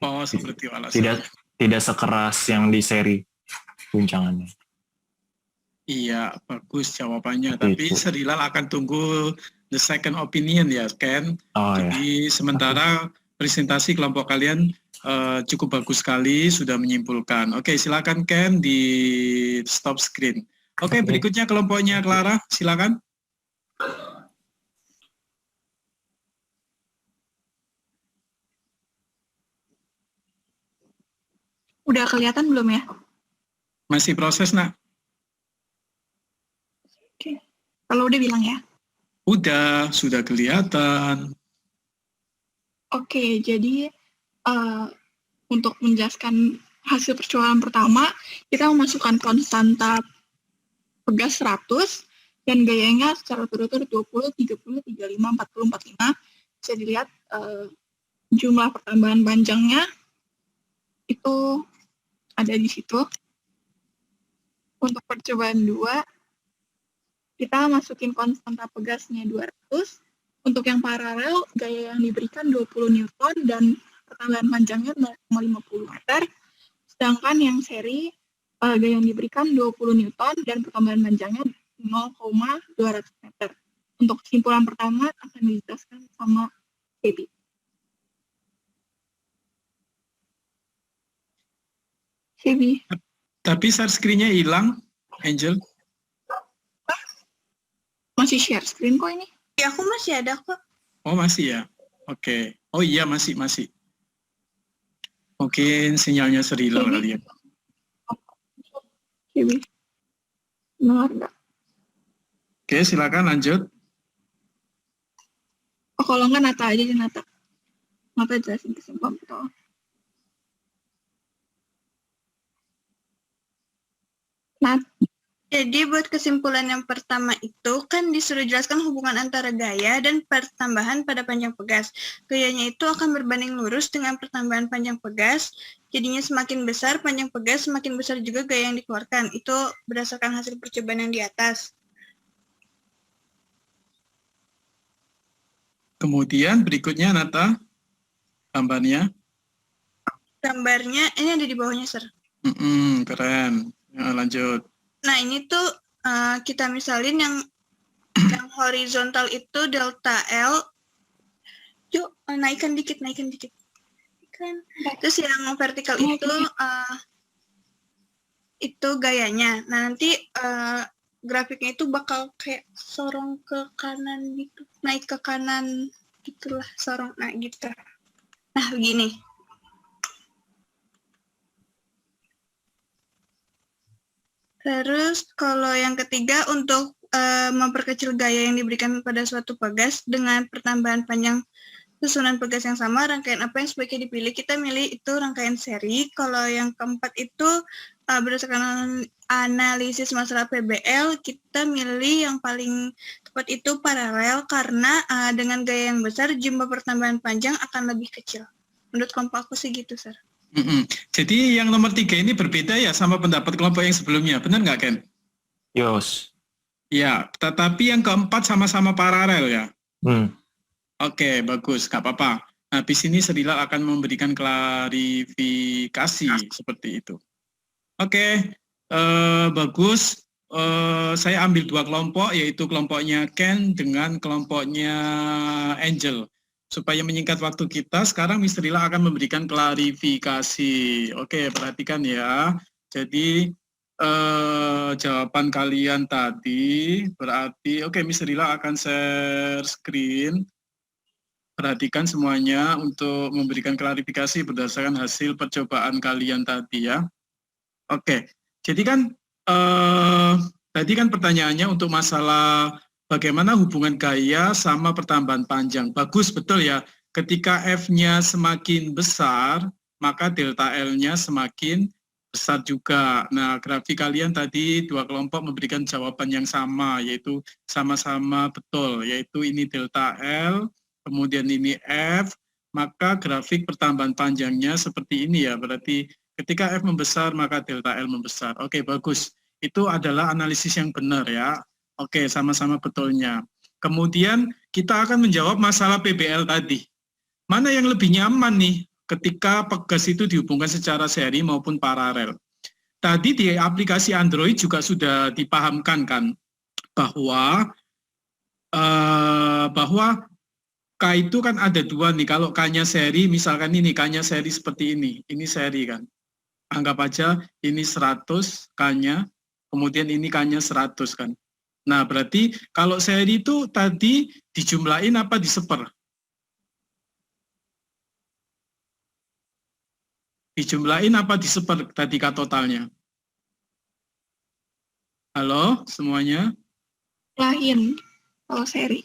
Oh, seperti alasannya. Tidak sekeras yang di seri guncangannya. Iya, bagus jawabannya. Tapi Serilal akan tunggu the second opinion ya, Ken. Jadi sementara presentasi kelompok kalian cukup bagus sekali, sudah menyimpulkan. Oke, silakan Ken di stop screen. Oke, berikutnya kelompoknya Clara, silakan. Udah kelihatan belum ya? Masih proses, Nak. Oke. Kalau udah bilang ya. Udah, sudah kelihatan. Oke, jadi untuk menjelaskan hasil percobaan pertama, kita memasukkan konstanta pegas 100 dan gayanya secara turut-turut 20, 30, 35, 40, 45. Bisa dilihat jumlah pertambahan panjangnya itu ada di situ. Untuk percobaan 2, kita masukin konstanta pegasnya 200. Untuk yang paralel, gaya yang diberikan 20 Newton dan pertambahan panjangnya 0,50 meter. Sedangkan yang seri, gaya yang diberikan 20 Newton dan pertambahan panjangnya 0,200 meter. Untuk kesimpulan pertama akan dijelaskan sama Baby. Baby. Tapi share screen-nya hilang, Angel. Masih share screen kok ini. Ya, aku masih ada kok. Oh, masih ya? Oke. Oh iya, masih. Mungkin sinyalnya Serilal kali ya. Baby. Benar nggak? Oke, silakan lanjut. Oh, kalau nggak Nata aja, Nata. Nata jelasin kesimpulan pertama. Jadi buat kesimpulan yang pertama itu kan disuruh jelaskan hubungan antara gaya dan pertambahan pada panjang pegas. Gayanya itu akan berbanding lurus dengan pertambahan panjang pegas. Jadinya semakin besar panjang pegas, semakin besar juga gaya yang dikeluarkan. Itu berdasarkan hasil percobaan yang di atas. Kemudian berikutnya Nata, gambarnya. Gambarnya ini ada di bawahnya, Sir. Keren. Ya, lanjut. Nah, ini tuh kita misalin yang horizontal itu delta L. Yuk, naikkan dikit. Kan. Terus yang vertikal itu gayanya. Nah, nanti grafiknya itu bakal kayak sorong ke kanan gitu. Naik ke kanan gitulah, sorong. Nah, gitu. Nah, begini. Terus kalau yang ketiga untuk memperkecil gaya yang diberikan pada suatu pegas dengan pertambahan panjang susunan pegas yang sama, rangkaian apa yang sebaiknya dipilih? Kita milih itu rangkaian seri. Kalau yang keempat itu berdasarkan analisis masalah PBL, kita milih yang paling tepat itu paralel karena dengan gaya yang besar jumlah pertambahan panjang akan lebih kecil. Menurut kelompok aku sih gitu, Sir. Jadi yang nomor 3 ini berbeda ya sama pendapat kelompok yang sebelumnya, benar nggak Ken? Yos. Ya, tetapi yang keempat sama-sama paralel ya? Oke, bagus, nggak apa-apa. Habis ini Serilal akan memberikan klarifikasi seperti itu. Oke, bagus. Saya ambil 2 kelompok, yaitu kelompoknya Ken dengan kelompoknya Angel. Supaya menyingkat waktu kita, sekarang Mr. Lila akan memberikan klarifikasi. Oke, perhatikan ya. Jadi, jawaban kalian tadi, berarti oke, Miss Rila akan share screen. Perhatikan semuanya untuk memberikan klarifikasi berdasarkan hasil percobaan kalian tadi ya. Oke, jadi kan tadi kan pertanyaannya untuk masalah bagaimana hubungan gaya sama pertambahan panjang. Bagus, betul ya. Ketika F-nya semakin besar, maka delta L-nya semakin besar juga. Nah, grafik kalian tadi dua kelompok memberikan jawaban yang sama, yaitu sama-sama betul, yaitu ini delta L, kemudian ini F, maka grafik pertambahan panjangnya seperti ini ya, berarti ketika F membesar, maka delta L membesar. Oke, bagus. Itu adalah analisis yang benar ya. Oke, sama-sama betulnya. Kemudian kita akan menjawab masalah PBL tadi. Mana yang lebih nyaman nih ketika pegas itu dihubungkan secara seri maupun paralel? Tadi di aplikasi Android juga sudah dipahamkan kan bahwa K itu kan ada dua nih. Kalau K-nya seri, misalkan ini K-nya seri seperti ini seri kan. Anggap aja ini 100 K-nya, kemudian ini K-nya 100 kan. Nah, berarti kalau seri itu tadi dijumlahin apa diseper? Dijumlahin apa diseper tadi K totalnya? Halo, semuanya? Lain kalau seri.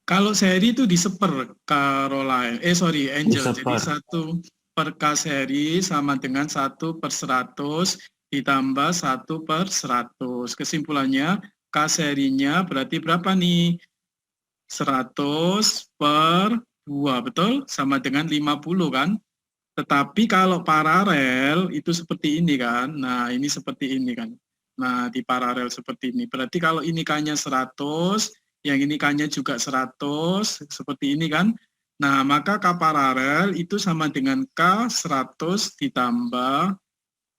Kalau seri itu diseper, Caroline. Angel. Diseper. Jadi 1 per K seri sama dengan 1/100 ditambah 1/100. Kesimpulannya, K serinya berarti berapa nih? 100/2, betul? Sama dengan 50 kan? Tetapi kalau paralel itu seperti ini kan. Nah, ini seperti ini kan. Nah, di paralel seperti ini. Berarti kalau ini K-nya 100, yang ini K-nya juga 100, seperti ini kan. Nah, maka K paralel itu sama dengan K 100 ditambah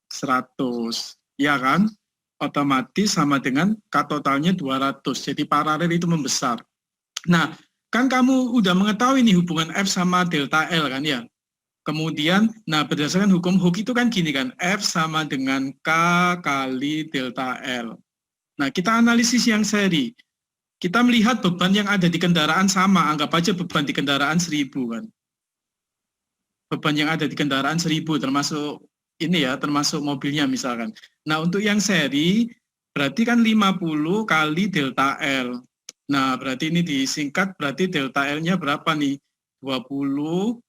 100. Ya kan? Otomatis sama dengan K totalnya 200. Jadi paralel itu membesar. Nah, kan kamu udah mengetahui nih hubungan F sama delta L kan ya. Kemudian, nah berdasarkan hukum Hooke itu kan gini kan, F sama dengan K kali delta L. Nah, kita analisis yang seri. Kita melihat beban yang ada di kendaraan sama, anggap aja beban di kendaraan 1000 kan. Beban yang ada di kendaraan 1000 termasuk ini ya, termasuk mobilnya misalkan. Nah, untuk yang seri berarti kan 50 kali delta L. Nah, berarti ini disingkat, berarti delta L-nya berapa nih? 20,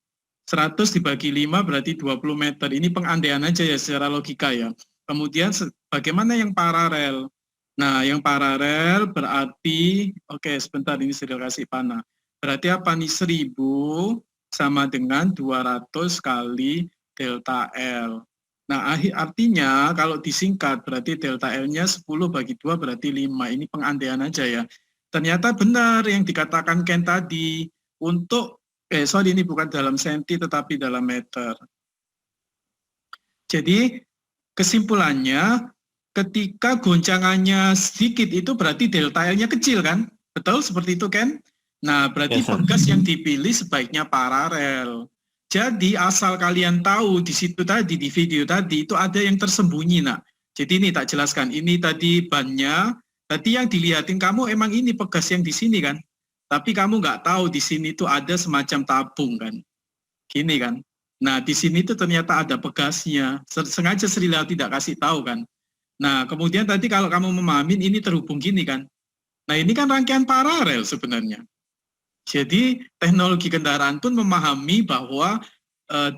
100 dibagi 5 berarti 20 meter. Ini pengandaian aja ya secara logika ya. Kemudian bagaimana yang paralel? Nah, yang paralel berarti, oke sebentar ini saya kasih panah. Berarti apa nih? 1000 sama dengan 200 kali delta L. Nah, artinya kalau disingkat berarti delta L-nya 10 bagi 2 berarti 5. Ini pengandaian aja ya. Ternyata benar yang dikatakan Ken tadi. Untuk ini bukan dalam senti tetapi dalam meter. Jadi kesimpulannya ketika goncangannya sedikit itu berarti delta L-nya kecil kan? Betul seperti itu kan? Nah, berarti pegas yang dipilih sebaiknya paralel. Jadi asal kalian tahu di situ tadi, di video tadi itu ada yang tersembunyi nak. Jadi ini tak jelaskan, ini tadi bannya, tadi yang dilihatin kamu emang ini pegas yang di sini kan? Tapi kamu nggak tahu di sini tuh ada semacam tabung kan, gini kan. Nah di sini tuh ternyata ada pegasnya, sengaja Srila tidak kasih tahu kan. Nah kemudian tadi kalau kamu memahamin ini terhubung gini kan. Nah ini kan rangkaian paralel sebenarnya. Jadi teknologi kendaraan pun memahami bahwa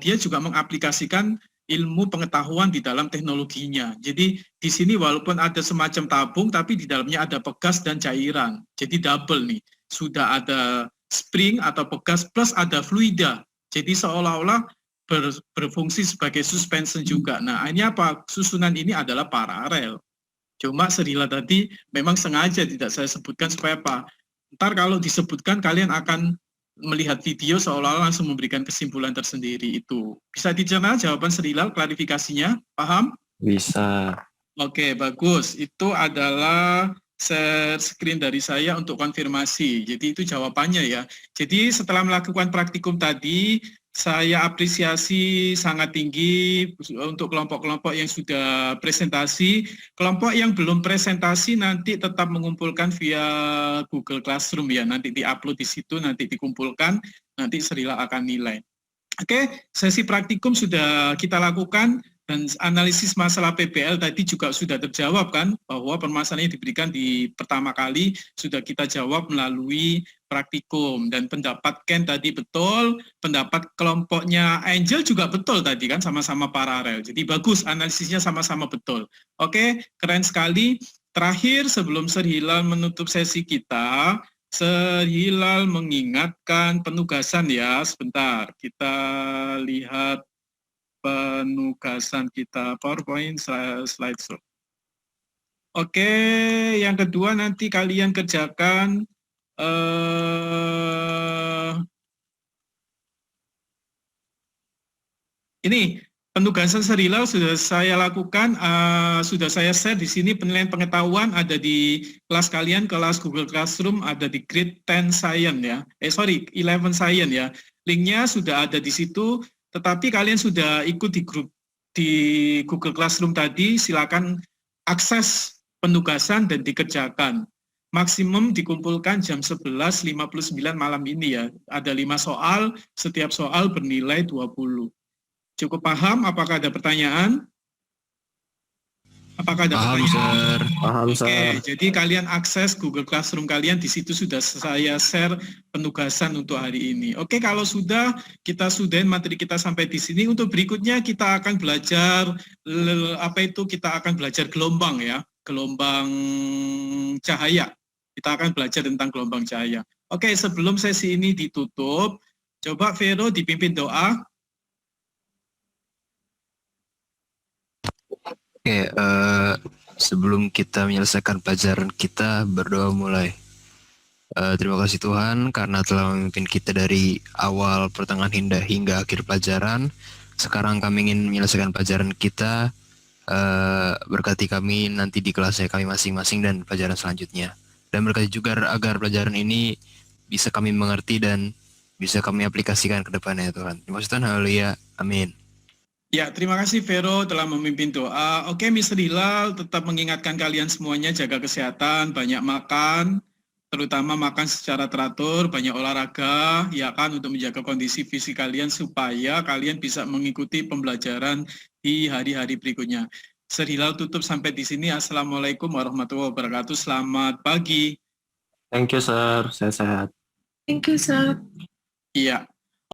dia juga mengaplikasikan ilmu pengetahuan di dalam teknologinya. Jadi di sini walaupun ada semacam tabung, tapi di dalamnya ada pegas dan cairan. Jadi double nih. Sudah ada spring atau pegas plus ada fluida. Jadi seolah-olah berfungsi sebagai suspension juga. Nah ini apa? Susunan ini adalah paralel. Cuma Srila tadi memang sengaja tidak saya sebutkan supaya apa? Ntar kalau disebutkan kalian akan melihat video seolah-olah langsung memberikan kesimpulan tersendiri itu. Bisa dicerna jawaban Srila, klarifikasinya? Paham? Bisa. Oke, bagus. Itu adalah share screen dari saya untuk konfirmasi. Jadi itu jawabannya ya. Jadi setelah melakukan praktikum tadi, saya apresiasi sangat tinggi untuk kelompok-kelompok yang sudah presentasi. Kelompok yang belum presentasi nanti tetap mengumpulkan via Google Classroom ya. Nanti diupload di situ, nanti dikumpulkan, nanti Srila akan nilai. Oke, sesi praktikum sudah kita lakukan dan analisis masalah PBL tadi juga sudah terjawab kan, bahwa permasalahan yang diberikan di pertama kali sudah kita jawab melalui praktikum, dan pendapat Ken tadi betul, pendapat kelompoknya Angel juga betul tadi kan, sama-sama paralel. Jadi bagus, analisisnya sama-sama betul. Oke, keren sekali. Terakhir sebelum Sir Hilal menutup sesi kita, Sir Hilal mengingatkan penugasan ya, sebentar. Kita lihat penugasan kita, PowerPoint slideshow. Oke, yang kedua nanti kalian kerjakan ini penugasan Sir Hilal sudah saya lakukan, sudah saya share di sini. Penilaian pengetahuan ada di kelas kalian, kelas Google Classroom, ada di grade 10 Science ya. 11 Science ya. Linknya sudah ada di situ. Tetapi kalian sudah ikut di grup di Google Classroom tadi, silakan akses penugasan dan dikerjakan. Maksimum dikumpulkan jam 11.59 malam ini ya. Ada 5 soal, setiap soal bernilai 20. Cukup paham? Apakah ada pertanyaan? Apakah ada pertanyaan? Paham, Oke, jadi kalian akses Google Classroom kalian, di situ sudah saya share penugasan untuk hari ini. Oke, kalau sudah, kita sudahin materi kita sampai di sini. Untuk berikutnya kita akan belajar kita akan belajar gelombang ya, gelombang cahaya. Kita akan belajar tentang gelombang cahaya. Oke, sebelum sesi ini ditutup, coba Vero dipimpin doa. Oke, sebelum kita menyelesaikan pelajaran kita, berdoa mulai. Terima kasih Tuhan karena telah memimpin kita dari awal, pertengahan hingga akhir pelajaran. Sekarang kami ingin menyelesaikan pelajaran kita. Berkati kami nanti di kelasnya kami masing-masing dan pelajaran selanjutnya. Dan berkati juga agar pelajaran ini bisa kami mengerti dan bisa kami aplikasikan ke depannya ya Tuhan. Terima kasih Tuhan, haleluya, amin. Ya, terima kasih Vero telah memimpin doa. Oke, Mr. Hilal tetap mengingatkan kalian semuanya jaga kesehatan, banyak makan, terutama makan secara teratur, banyak olahraga, ya kan, untuk menjaga kondisi fisik kalian supaya kalian bisa mengikuti pembelajaran di hari-hari berikutnya. Sir Hilal tutup sampai di sini. Assalamualaikum warahmatullahi wabarakatuh. Selamat pagi. Thank you, Sir. Sehat-sehat. Thank you, Sir. Iya.